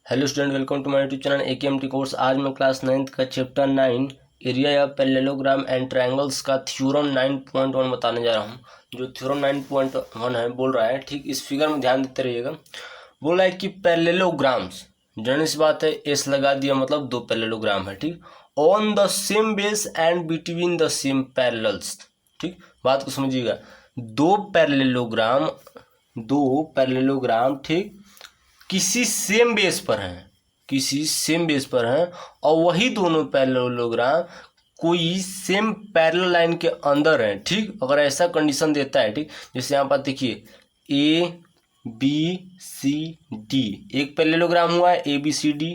Hello student, welcome to my YouTube channel AKMT course. आज मैं class 9th का chapter 9 area या parallelogram and triangles का theorem 9.1 बताने जा रहा हूँ। जो थ्योरम 9.1 है बोल रहा है, ठीक इस फिगर में ध्यान देते रहिएगा। बोल रहा है कि पैरेललोग्राम्स, जनरल सी बात है, एस लगा दिया मतलब दो पैरेललोग्राम है, ठीक, on the same base and between the same parallels. ठीक, बात को समझिएगा। दो पैरेललोग्राम ठीक किसी सेम बेस पर हैं और वही दोनों पैरेललोग्राम कोई सेम पैरेलल लाइन के अंदर है। ठीक, अगर ऐसा कंडीशन देता है, ठीक, जैसे यहाँ पर देखिए ABCD एक पैरेललोग्राम हुआ है ABCD,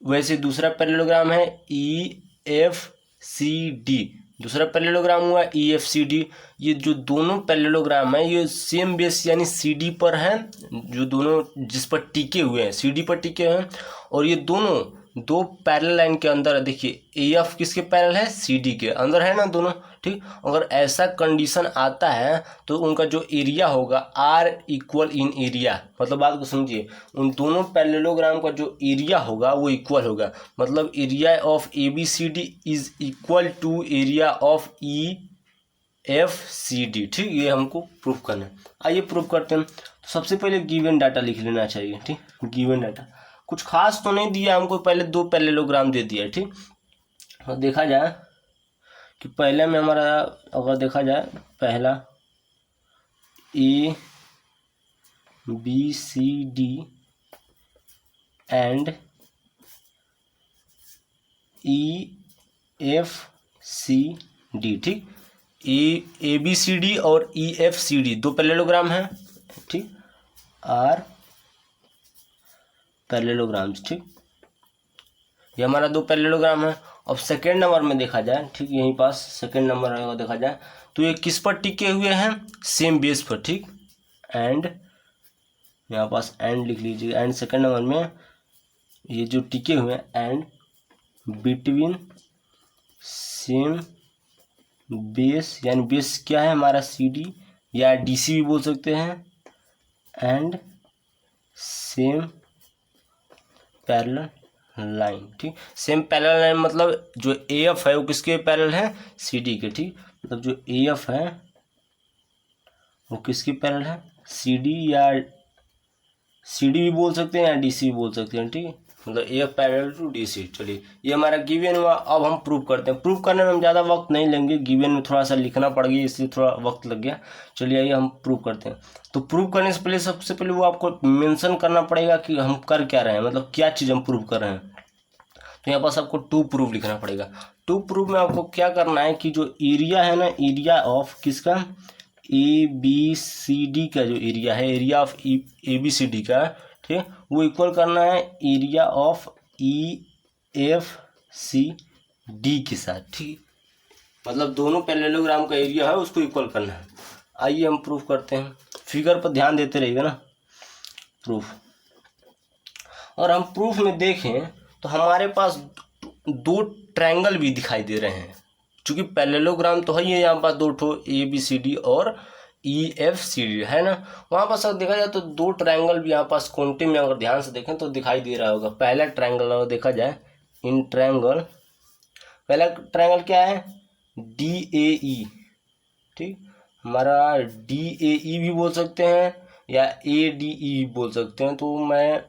वैसे दूसरा पैरेललोग्राम है EFCD, दूसरा पैरेललोग्राम हुआ EFCD। ये जो दोनों पैरेललोग्राम है ये सेम बेस यानी CD पर हैं, जो दोनों जिस पर टिके हुए हैं CD पर टिके हैं, और ये दोनों दो पैरेलल लाइन के अंदर है। देखिए AF किसके पैरेलल है, CD के अंदर है ना दोनों। ठीक, अगर ऐसा कंडीशन आता है तो उनका जो एरिया होगा R इक्वल इन एरिया, मतलब बात को समझिए, उन दोनों पैरेललोग्राम का जो एरिया होगा वो इक्वल होगा। मतलब area of ABCD is equal to area of EFCD। ठीक, ये हमको प्रूफ करना है। आइए प्रूफ करते हैं। तो सबसे पहले गिवन डाटा लिख लेना चाहिए। ठीक, गिवन डाटा कुछ खास तो नहीं दिया हमको, पहले दो पैरेललोग्राम दे दिया है। ठीक, और देखा जाए कि पहले में हमारा, अगर देखा जाए, पहला ABCD एंड EFCD। ठीक, ABCD और EFCD दो पैरेललोग्राम हैं। ठीक, आर पैरेललोग्राम्स। ठीक, ये हमारा दो पैरेललोग्राम है। अब सेकेंड नंबर में देखा जाए, ठीक, यहीं पास सेकेंड नंबर में देखा जाए तो ये किस पर टिके हुए हैं, सेम बेस पर। ठीक, एंड यहाँ पास एंड लिख लीजिए। एंड सेकेंड नंबर में ये जो टिके हुए हैं एंड बिटवीन सेम बेस, यानी बेस क्या है हमारा CD या DC भी बोल सकते हैं, एंड सेम पैरेलल लाइन। ठीक, सेम पैरेलल लाइन मतलब जो AF है वो किसके पैरेलल है, CD के। ठीक, मतलब जो AF है वो किसके पैरेलल है, CD या CD भी बोल सकते हैं या DC भी बोल सकते हैं। ठीक, मतलब AF पैरेलल टू DC। चलिए ये हमारा गिवन हुआ। अब हम प्रूव करते हैं। प्रूव करने में हम ज़्यादा वक्त नहीं लेंगे, गिवन में थोड़ा सा लिखना पड़ गया इसलिए थोड़ा वक्त लग गया। चलिए आइए हम प्रूव करते हैं। तो प्रूव करने से पहले सबसे पहले वो आपको मेंशन करना पड़ेगा कि हम कर क्या रहे हैं, मतलब क्या चीज़ हम प्रूव कर रहे हैं। तो यहाँ पास आपको टू प्रूफ लिखना पड़ेगा। टू प्रूफ में आपको क्या करना है कि जो एरिया है ना, एरिया ऑफ किसका, ABCD का जो एरिया है, एरिया ऑफ ABCD का, ठीक, वो इक्वल करना है एरिया ऑफ EFCD के साथ। ठीक, मतलब दोनों पैरेललोग्राम का एरिया है उसको इक्वल करना है। आइए हम प्रूफ करते हैं। फिगर पर ध्यान देते रहिएगा ना, प्रूफ। और हम प्रूफ में देखें तो हमारे पास दो ट्रायंगल भी दिखाई दे रहे हैं, क्योंकि पैरेललोग्राम तो है ही, यहाँ पास दो ठो ABCD और EFCD है ना। वहाँ पास अगर देखा जाए तो दो ट्रायंगल भी यहाँ पास क्वांटिटी में अगर ध्यान से देखें तो दिखाई दे रहा होगा। पहला ट्रायंगल अगर देखा जाए, इन ट्रायंगल, पहला ट्रायंगल क्या है, DAE। ठीक, हमारा DAE भी बोल सकते हैं या ADE भी बोल सकते हैं। तो मैं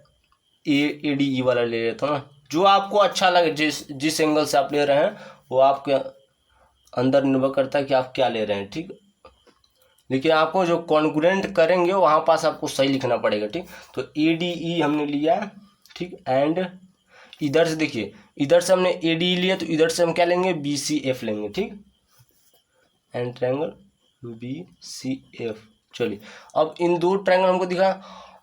ADE वाला ले लेता हूँ ना, जो आपको अच्छा लगे, जिस एंगल से आप ले रहे हैं वो आपके अंदर निर्भर करता है कि आप क्या ले रहे हैं। ठीक, लेकिन आपको जो कॉन्ग्रुएंट करेंगे वहाँ पास आपको सही लिखना पड़ेगा। ठीक, तो ADE हमने लिया। ठीक, एंड इधर से देखिए, इधर से हमने ADE लिया तो इधर से हम क्या लेंगे, BCF लेंगे। ठीक, एंड ट्रायंगल BCF। चलिए अब इन दो ट्रायंगल हमको दिखा,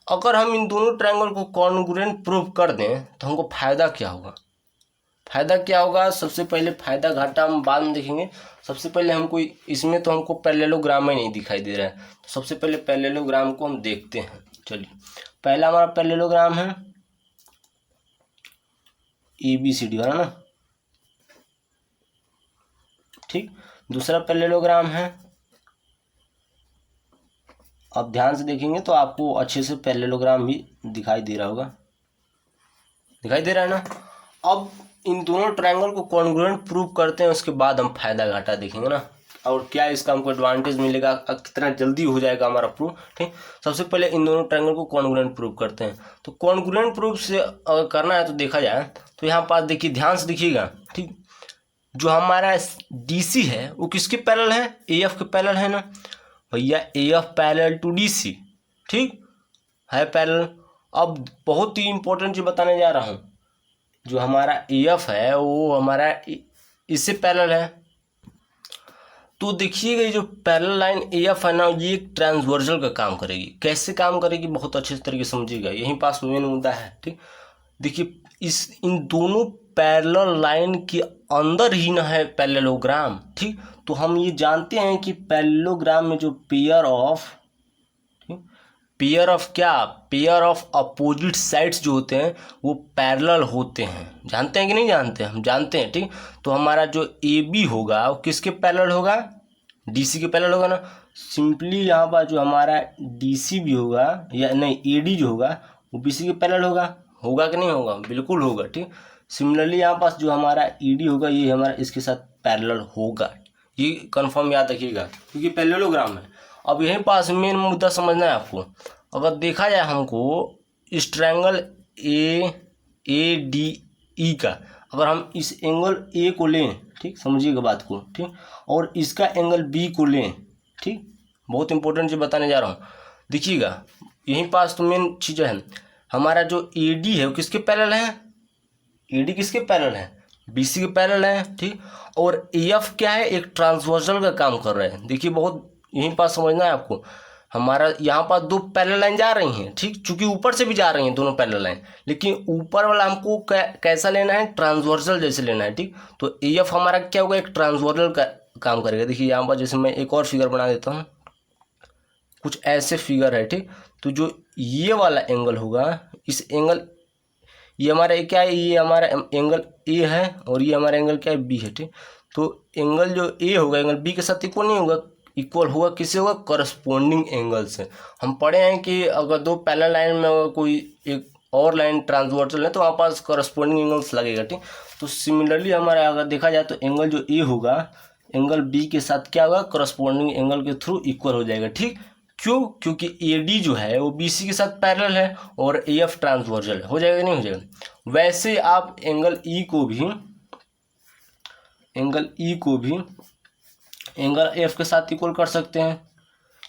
अगर हम इन दोनों ट्रायंगल को कॉन्ग्रुएंट प्रूव कर दें तो हमको फायदा क्या होगा। फायदा क्या होगा, सबसे पहले फायदा घाटा हम बाद में देखेंगे। सबसे पहले हमको इसमें तो हमको पैरेललोग्राम ही नहीं दिखाई दे रहा है, तो सबसे पहले पैरेललोग्राम को हम देखते हैं। चलिए पहला हमारा पैरेललोग्राम है ABCD वाला ना। ठीक, दूसरा पैरेललोग्राम है, अब ध्यान से देखेंगे तो आपको अच्छे से पैरेललोग्राम भी दिखाई दे रहा होगा। दिखाई दे रहा है ना। अब इन दोनों ट्रायंगल को कॉन्ग्रुएंट प्रूव करते हैं, उसके बाद हम फायदा घाटा देखेंगे ना, और क्या इसका हमको एडवांटेज मिलेगा, कितना जल्दी हो जाएगा हमारा प्रूफ। ठीक, सबसे पहले इन दोनों ट्रायंगल को कॉन्ग्रुएंट प्रूव करते हैं। तो कॉन्ग्रुएंट प्रूफ से अगर करना है तो देखा जाए तो यहाँ पास देखिए, ध्यान से देखिएगा। ठीक, जो हमारा DC है वो किसके पैरेलल है, AF के पैरेलल है ना भैया, AF पैरेलल टू DC। ठीक है, पैरेलल। अब बहुत ही इंपॉर्टेंट चीज बताने जा रहा हूँ, जो हमारा AF है वो हमारा इससे पैरेलल है। तो देखिएगा ये जो पैरेलल लाइन AF है ना, ये एक ट्रांसवर्सल का काम करेगी। कैसे काम करेगी, बहुत अच्छे तरीके से समझिएगा, यहीं पास मेन मुद्दा है। ठीक, देखिए इन दोनों पैरेलल लाइन के अंदर ही ना है पैरेललोग्राम। ठीक, तो हम ये जानते हैं कि पैरेललोग्राम में जो पेयर ऑफ अपोजिट साइड्स जो होते हैं वो पैरेलल होते हैं। जानते हैं कि नहीं जानते, हम जानते हैं। ठीक, तो हमारा जो AB होगा वो किसके पैरेलल होगा, DC के पैरेलल होगा ना। सिंपली यहाँ पर जो हमारा DC भी होगा, या नहीं AD जो होगा वो BC के पैरेलल होगा कि नहीं होगा, बिल्कुल होगा। ठीक, सिमिलरली यहाँ पास जो हमारा ED होगा ये हमारा इसके साथ पैरेलल होगा, ये कंफर्म याद रखिएगा क्योंकि पैरेललोग्राम है। अब यहीं पास मेन मुद्दा समझना है आपको। अगर देखा जाए हमको इस ट्रायंगल ADE का, अगर हम इस एंगल A को लें, ठीक समझिएगा बात को, ठीक, और इसका एंगल B को लें, ठीक, बहुत इंपॉर्टेंट चीज बताने जा रहा हूँ, देखिएगा यहीं पास तो मेन चीज़ है। हमारा जो AD है वो किसके पैरेलल है, AD किसके पैरेलल है, BC के पैरेलल है। ठीक, और AF क्या है, एक ट्रांसवर्सल का काम कर रहा है। देखिए बहुत यहीं पास समझना है आपको, हमारा यहाँ पास दो पैरेलल लाइन जा रही हैं। ठीक, चूंकि ऊपर से भी जा रही हैं दोनों पैरेलल लाइन, लेकिन ऊपर वाला हमको कैसा लेना है, ट्रांसवर्सल जैसे लेना है। ठीक, तो AF हमारा क्या होगा, एक ट्रांसवर्सल का काम करेगा। देखिए यहाँ पर जैसे मैं एक और फिगर बना देता हूँ, कुछ ऐसे फिगर है। ठीक, तो जो ये वाला एंगल होगा, इस एंगल, ये हमारा क्या है, ये हमारा एंगल A है और ये हमारा एंगल क्या है, B है। ठीक, तो एंगल जो A होगा एंगल B के साथ इक्वल नहीं होगा, इक्वल होगा किससे होगा, करस्पॉन्डिंग एंगल से। हम पढ़े हैं कि अगर दो पैरेलल लाइन में अगर कोई एक और लाइन ट्रांसवर्सल है तो वहाँ पास करस्पॉन्डिंग एंगल्स लगेगा। ठीक, तो सिमिलरली हमारा अगर देखा जाए तो एंगल जो A होगा एंगल B के साथ क्या होगा, करस्पॉन्डिंग एंगल के थ्रू इक्वल हो जाएगा। ठीक, क्यों, क्योंकि AD जो है वो BC के साथ पैरेलल है और AF ट्रांसवर्सल है। हो जाएगा नहीं हो जाएगा। वैसे आप एंगल E को भी एंगल F के साथ इक्वल कर सकते हैं,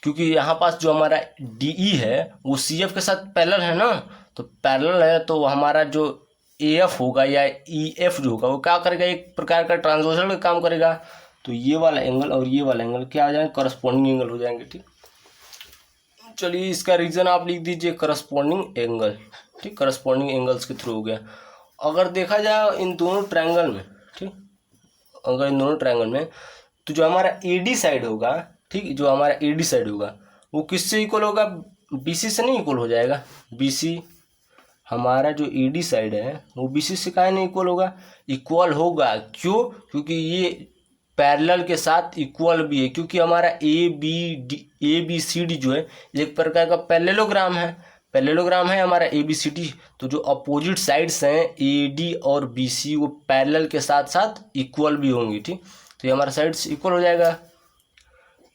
क्योंकि यहाँ पास जो हमारा DE है वो CF के साथ पैरेलल है ना, तो पैरेलल है तो हमारा जो AF होगा या EF जो होगा वो क्या करेगा, एक प्रकार का ट्रांसवर्सल का काम करेगा। तो ये वाला एंगल और ये वाला एंगल क्या आ जाएंगे, करस्पॉन्डिंग एंगल हो जाएंगे। ठीक, चलिए इसका रीजन आप लिख दीजिए करस्पॉन्डिंग एंगल। ठीक, करस्पॉन्डिंग एंगल्स के थ्रू हो गया। अगर देखा जाए इन दोनों ट्रायंगल में, ठीक, अगर इन दोनों ट्रायंगल में तो जो हमारा AD साइड होगा, ठीक, जो हमारा AD साइड होगा वो किससे इक्वल होगा, BC से नहीं इक्वल हो जाएगा। BC हमारा जो AD साइड है वो BC से काहे नहीं इक्वल होगा, इक्वल होगा। क्यों, क्योंकि ये पैरेलल के साथ इक्वल भी है, क्योंकि हमारा ABCD जो है एक प्रकार का पैरेललोग्राम है हमारा ABCD। तो जो अपोजिट साइड्स हैं AD और BC वो पैरेलल के साथ साथ इक्वल भी होंगी। ठीक, तो ये हमारा साइड्स इक्वल हो जाएगा।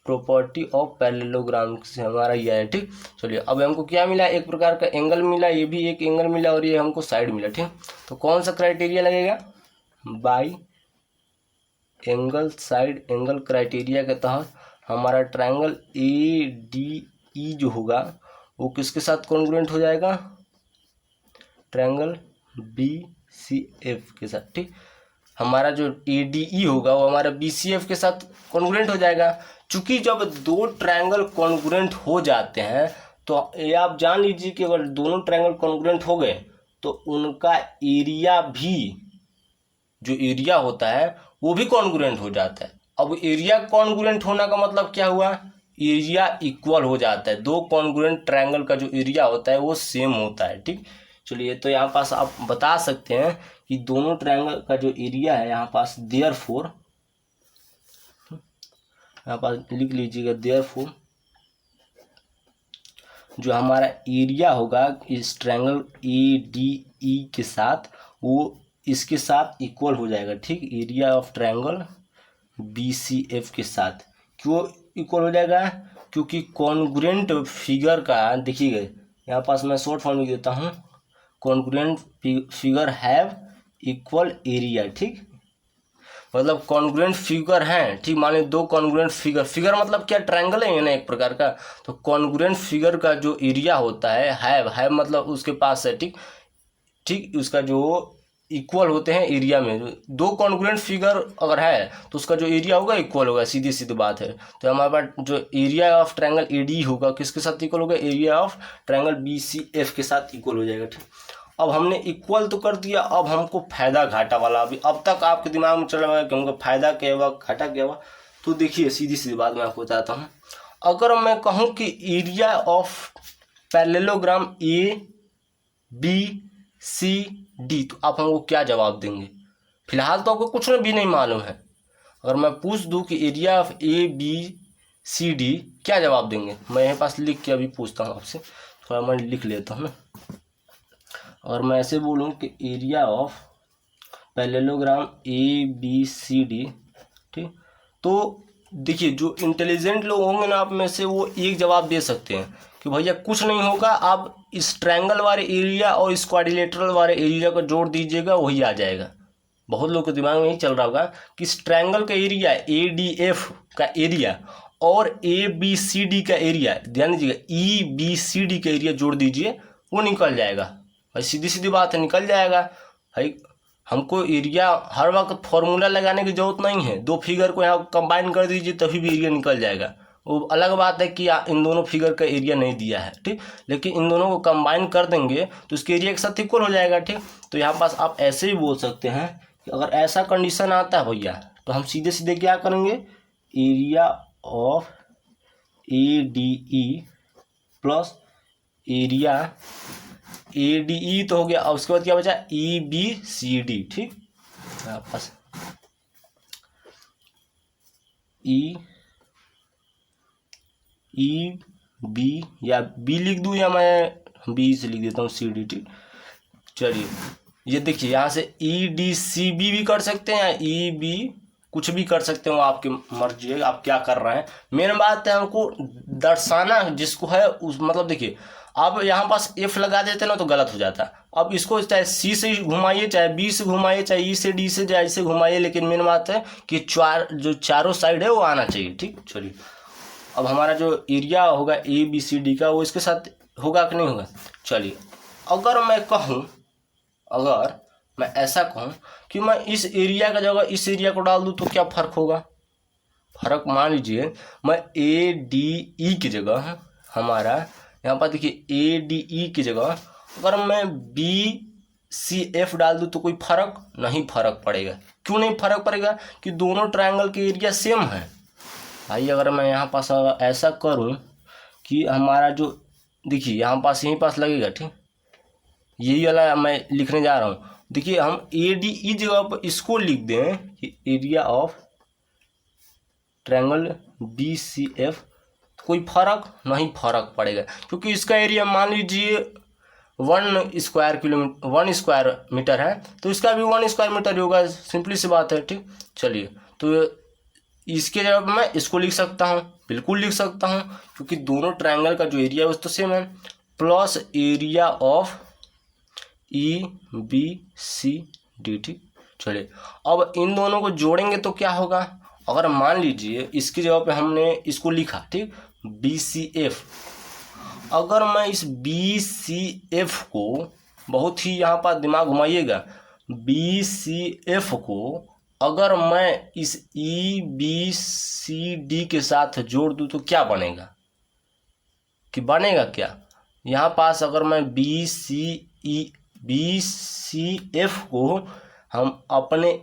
प्रॉपर्टी ऑफ पैरेललोग्राम से हमारा ये है। ठीक, चलिए अब हमको क्या मिला, एक प्रकार का एंगल मिला, ये भी एक एंगल मिला और ये हमको साइड मिला। ठीक, तो कौन सा क्राइटेरिया लगेगा, by angle side angle criteria के तहत हमारा ट्रायंगल ADE जो होगा वो किसके साथ कॉन्ग्रुएंट हो जाएगा, ट्रायंगल BCF के साथ। ठीक, हमारा जो ADE होगा वो हमारा BCF के साथ कॉन्ग्रुएंट हो जाएगा। चूंकि जब दो ट्रायंगल कॉन्ग्रुएंट हो जाते हैं तो ये आप जान लीजिए कि अगर दोनों ट्रायंगल कॉन्ग्रुएंट हो गए तो उनका एरिया भी, जो एरिया होता है वो भी कॉन्ग्रुएंट हो जाता है। अब एरिया कॉन्ग्रुएंट होना का मतलब क्या हुआ, एरिया इक्वल हो जाता है। दो कॉन्ग्रुएंट ट्रायंगल का जो एरिया होता है वो सेम होता है। ठीक, चलिए तो यहाँ पास आप बता सकते हैं कि दोनों ट्रायंगल का जो एरिया है यहाँ पास, देयरफॉर यहाँ पास लिख लीजिएगा, देयरफॉर जो हमारा एरिया होगा इस ट्रायंगल ADE ई के साथ वो इसके साथ इक्वल हो जाएगा, ठीक। Area of triangle B C F के साथ क्यों इक्वल हो जाएगा, क्योंकि कॉन्ग्रुएंट फिगर का देखिएगा, यहाँ पास मैं शॉर्ट फॉर्म लिख देता हूँ, congruent figure have equal area, ठीक। मतलब कॉन्ग्रुएंट फिगर हैं, ठीक। माने दो कॉन्ग्रुएंट फिगर मतलब क्या, ट्रायंगल है ना एक प्रकार का। तो कॉन्ग्रुएंट फिगर का जो एरिया होता है, हैव मतलब उसके पास है, ठीक ठीक, उसका जो इक्वल होते हैं एरिया में। दो कॉन्ग्रुएंट फिगर अगर है तो उसका जो एरिया होगा इक्वल होगा, सीधी सीधी बात है। तो हमारे पास जो area of triangle A D होगा किसके साथ इक्वल होगा, area of triangle B C F के साथ इक्वल हो जाएगा, ठीक। अब हमने इक्वल तो कर दिया, अब हमको फायदा घाटा वाला, अभी अब तक आपके दिमाग में चल रहा है कि हमको फायदा क्या हुआ घाटा क्या हुआ। तो देखिए सीधी सीधी बात मैं आपको बताता हूँ। अगर मैं कहूँ कि area of parallelogram A B C D, तो आप हमको क्या जवाब देंगे। फिलहाल तो आपको कुछ भी नहीं मालूम है। अगर मैं पूछ दूं कि area of A B C D, क्या जवाब देंगे। मैं यहाँ पास लिख के अभी पूछता हूँ आपसे, थोड़ा मैं लिख लेता हूँ ना। और मैं ऐसे बोलूँ कि area of parallelogram A B C D, ठीक। तो देखिए जो इंटेलिजेंट लोग होंगे ना आप में से, वो एक जवाब दे सकते हैं कि भैया कुछ नहीं होगा, आप इस ट्रायंगल वाले एरिया और इस क्वाड्रिलेटरल वाले एरिया को जोड़ दीजिएगा, वही आ जाएगा। बहुत लोग के दिमाग में यही चल रहा होगा कि इस ट्रायंगल का एरिया ए डी एफ का एरिया और ए बी सी डी का एरिया, ध्यान दीजिएगा, ई बी सी डी का एरिया जोड़ दीजिए, वो निकल जाएगा। भाई सीधी सीधी बात है, निकल जाएगा भाई। हमको एरिया हर वक्त फॉर्मूला लगाने की जरूरत नहीं है, दो फिगर को यहाँ कंबाइन कर दीजिए तभी भी एरिया निकल जाएगा। वो अलग बात है कि इन दोनों फिगर का एरिया नहीं दिया है, ठीक। लेकिन इन दोनों को कंबाइन कर देंगे तो उसके एरिया के साथ इक्वल हो जाएगा, ठीक। तो यहाँ पास आप ऐसे ही बोल सकते हैं कि अगर ऐसा कंडीशन आता है भैया, तो हम सीधे सीधे क्या करेंगे, area of A D E plus area A D E तो हो गया, और उसके बाद क्या बचा, ई बी सी डी, ठीक। पास ई बी या बी लिख दूं या मैं बी से लिख देता हूँ सी डी, ठीक। चलिए ये देखिए, यहाँ से ई डी सी बी भी कर सकते हैं या ई बी कुछ भी कर सकते हो, आपकी मर्जी है आप क्या कर रहे हैं। मेन बात है हमको दर्शाना जिसको है उस, मतलब देखिए आप यहाँ पास एफ लगा देते ना तो गलत हो जाता। अब इसको चाहे सी से घुमाइए, चाहे बी से घुमाइए, चाहे ई से डी से चाहे से घुमाइए, लेकिन मेन बात है कि जो चारों साइड है वो आना चाहिए, ठीक। चलिए अब हमारा जो एरिया होगा ए बी सी डी का वो इसके साथ होगा कि नहीं होगा। चलिए अगर मैं ऐसा कहूँ कि मैं इस एरिया का जगह इस एरिया को डाल दूँ तो क्या फ़र्क होगा। फ़र्क मान लीजिए मैं ए डी ई की जगह, हमारा यहाँ पर देखिए ए डी ई की जगह अगर मैं बी सी एफ डाल दूँ तो कोई फ़र्क नहीं पड़ेगा। क्यों नहीं फ़र्क पड़ेगा, कि दोनों ट्रायंगल के एरिया सेम है। भाई अगर मैं यहाँ पास ऐसा करूँ कि हमारा जो देखिए यहाँ पास यहीं पास लगेगा, ठीक। यही वाला मैं लिखने जा रहा हूँ। देखिए हम ए डी ई जगह पर इसको लिख दें कि area of triangle B C F, कोई फर्क नहीं पड़ेगा, क्योंकि इसका एरिया मान लीजिए 1 स्क्वायर मीटर है, तो इसका भी 1 स्क्वायर मीटर होगा, सिंपली सी बात है, ठीक। चलिए तो इसके जगह पर मैं इसको लिख सकता हूँ, बिल्कुल लिख सकता हूँ, क्योंकि दोनों ट्रायंगल का जो एरिया है वो तो सेम है, plus area of E B C D, ठीक। चलिए अब इन दोनों को जोड़ेंगे तो क्या होगा, अगर मान लीजिए इसकी जगह पे हमने इसको लिखा, ठीक, बी सी एफ। अगर मैं इस बी सी एफ को, बहुत ही यहाँ पर दिमाग घुमाइएगा, बी सी एफ को अगर मैं इस ई बी सी डी के साथ जोड़ दूँ तो क्या बनेगा, कि बनेगा क्या। यहाँ पास अगर मैं बी सी एफ को हम अपने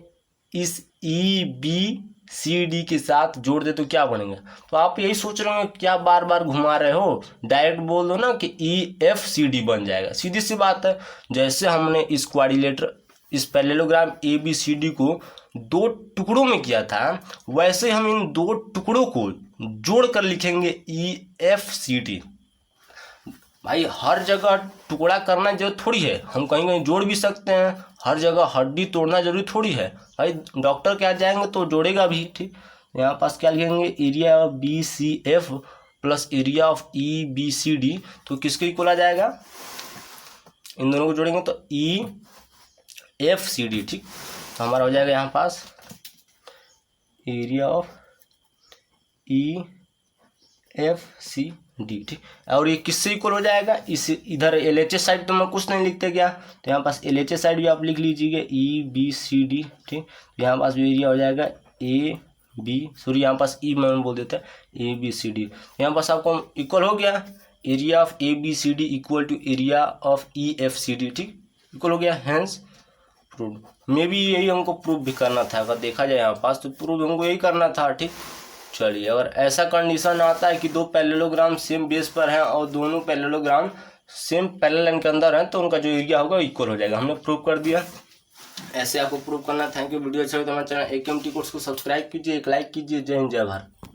इस ई बी सी डी के साथ जोड़ दे तो क्या बनेगा। तो आप यही सोच रहे हो क्या बार बार घुमा रहे हो, डायरेक्ट बोल दो ना कि ई एफ सी डी बन जाएगा, सीधी सी बात है। जैसे हमने इस क्वाड्रिलेटर इस parallelogram A B C D को 2 टुकड़ों में किया था, वैसे हम इन 2 टुकड़ों को जोड़ कर लिखेंगे ई एफ सी डी। भाई हर जगह टुकड़ा करना जरूरी थोड़ी है, हम कहीं कहीं जोड़ भी सकते हैं, हर जगह हड्डी तोड़ना जरूरी थोड़ी है भाई। डॉक्टर के यहाँ जाएंगे तो जोड़ेगा भी, ठीक। यहाँ पास क्या लिखेंगे, area of BCF plus area of EBCD, तो किसके इक्वल आ जाएगा, इन दोनों को जोड़ेंगे तो EFCD, ठीक। तो हमारा हो जाएगा यहाँ पास एरिया ऑफ EFCD, ठीक। और ये किससे इक्वल हो जाएगा, इस इधर LHS साइड तो मैं कुछ नहीं लिखते क्या, तो यहाँ पास LHS साइड भी आप लिख लीजिएगा EBCD, ठीक। तो यहाँ पास भी एरिया हो जाएगा यहाँ पास मैंने बोल देता है ABCD। यहाँ पास आपको इक्वल हो गया, area of ABCD equal to area of EFCD, ठीक, इक्वल हो गया, हैंस प्रूव। मे भी यही हमको प्रूव भी करना था, अगर देखा जाए यहाँ पास तो प्रूव हमको यही करना था, ठीक। चलिए, अगर ऐसा कंडीशन आता है कि दो पैरेललोग्राम सेम बेस पर हैं और दोनों पैरेललोग्राम सेम पैरेलल लाइन के अंदर हैं, तो उनका जो एरिया होगा इक्वल हो जाएगा, हमने प्रूव कर दिया। ऐसे आपको प्रूव करना। Thank you. वीडियो अच्छा लगे तो हमारे चैनल AKMT कोर्स को सब्सक्राइब कीजिए, एक लाइक कीजिए। जय हिंद, जय भारत।